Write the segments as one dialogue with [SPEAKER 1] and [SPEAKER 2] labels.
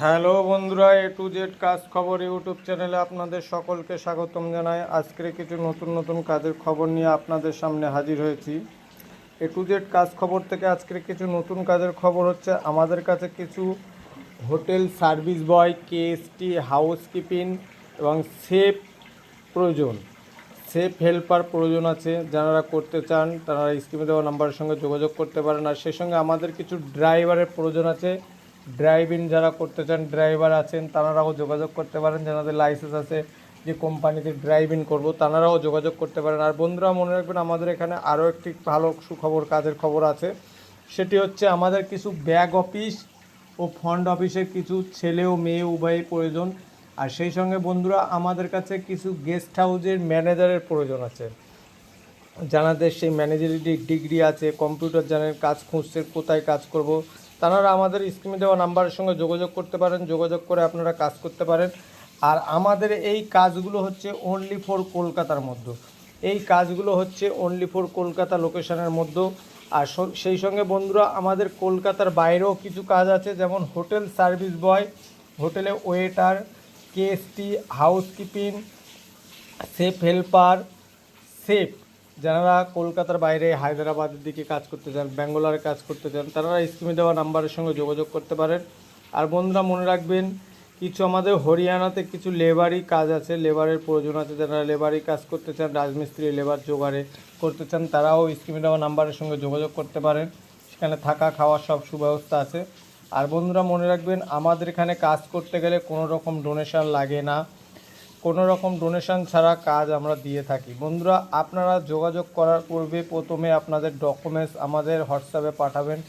[SPEAKER 1] Hello বন্ধুরা, এ to Z কাজ খবর ইউটিউব চ্যানেলে আপনাদের সকলকে স্বাগতম জানাই। আজকে কিছু নতুন নতুন কাজের খবর নিয়ে আপনাদের সামনে হাজির হয়েছি। এ টু জেড কাজ খবর থেকে আজকের কিছু নতুন কাজের খবর হচ্ছে, আমাদের কাছে কিছু হোটেল সার্ভিস বয়, কেএসটি, হাউসকিপিং এবং সেফ প্রয়োজন, সেফ হেল্পার প্রয়োজন আছে। যারা করতে চান তারা স্ক্রিনে দেওয়া নাম্বারের সঙ্গে যোগাযোগ করতে পারেন। আর সেই সঙ্গে আমাদের কিছু ড্রাইভারের প্রয়োজন আছে। ড্রাইভিং যারা করতে চান, ড্রাইভার আছেন, তারাও যোগাযোগ করতে পারেন। যাদের লাইসেন্স আছে, যে কোম্পানিতে ড্রাইভিং করব, তারাও যোগাযোগ করতে পারেন। আর বন্ধুরা মনে রাখবেন, আমাদের এখানে আরও একটি ভালো সুখবর, কাজের খবর আছে। সেটি হচ্ছে, আমাদের কিছু ব্যাক অফিস ও ফ্রন্ট অফিসের কিছু ছেলে ও মেয়ে উভয়ই প্রয়োজন। আর সেই সঙ্গে বন্ধুরা, আমাদের কাছে কিছু গেস্ট হাউসের ম্যানেজারের প্রয়োজন আছে। যাদের সেই ম্যানেজারি ডিগ্রি আছে, কম্পিউটার জানেন, কাজ খুঁজছেন, কোথায় কাজ করব, তারা আমাদের স্ক্রিনে দেওয়া নাম্বারের সঙ্গে যোগাযোগ করতে পারেন। যোগাযোগ করে আপনারা কাজ করতে পারেন। আর আমাদের এই কাজগুলো হচ্ছে অনলি ফর কলকাতার মধ্যে। এই কাজগুলো হচ্ছে অনলি ফর কলকাতা লোকেশনের মধ্যে। আর সেই সঙ্গে বন্ধুরা, আমাদের কলকাতার বাইরেও কিছু কাজ আছে, যেমন হোটেল সার্ভিস বয়, হোটেলে waiter, KST, housekeeping, safe helper, safe. যারা কলকাতার বাইরে হায়দ্রাবাদের দিকে কাজ করতে চান, ব্যাঙ্গালোরে কাজ করতে চান, তারা স্ক্রিনে দেওয়া নাম্বারের সঙ্গে যোগাযোগ করতে পারেন। আর বন্ধুরা মনে রাখবেন, কিছু আমাদের হরিয়ানাতে কিছু লেবারি কাজ আছে, লেবারের প্রয়োজন আছে। যারা লেবারি কাজ করতে চান, রাজমিস্ত্রি লেবার জোগাড়ে করতে চান, তারাও স্ক্রিনে দেওয়া নাম্বারের সঙ্গে যোগাযোগ করতে পারেন। সেখানে থাকা খাওয়ার সব সুব্যবস্থা আছে। আর বন্ধুরা মনে রাখবেন, আমাদের এখানে কাজ করতে গেলে কোনো রকম ডোনেশন লাগে না। কোনো রকম ডোনেশন ছাড়া কাজ আমরা দিয়ে থাকি। বন্ধুরা, আপনারা যোগাযোগ করার পূর্বে প্রথমে আপনাদের ডকুমেন্টস আমাদের হোয়াটসঅ্যাপে পাঠাবেন।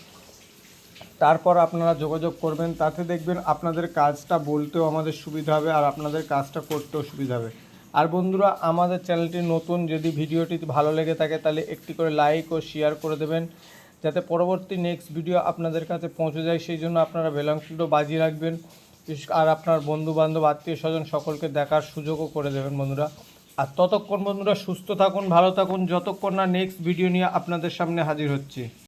[SPEAKER 1] তারপর আপনারা যোগাযোগ করবেন। তাতে দেখবেন আপনাদের কাজটা বলতেও আমাদের সুবিধা হবে, আর আপনাদের কাজটা করতেও সুবিধা হবে। আর বন্ধুরা, আমাদের চ্যানেলটি নতুন, যদি ভিডিওটি ভালো লেগে থাকে তাহলে একটি করে লাইক ও শেয়ার করে দেবেন, যাতে পরবর্তী নেক্সট ভিডিও আপনাদের কাছে পৌঁছে যায়। সেই জন্য আপনারা বেল আইকনটি বাজিয়ে রাখবেন। আর আপনার বন্ধুবান্ধব, আত্মীয় স্বজন সকলকে দেখার সুযোগও করে দেবেন বন্ধুরা। আর ততক্ষণ বন্ধুরা সুস্থ থাকুন, ভালো থাকুন, যতক্ষণ না নেক্সট ভিডিও নিয়ে আপনাদের সামনে হাজির হচ্ছে।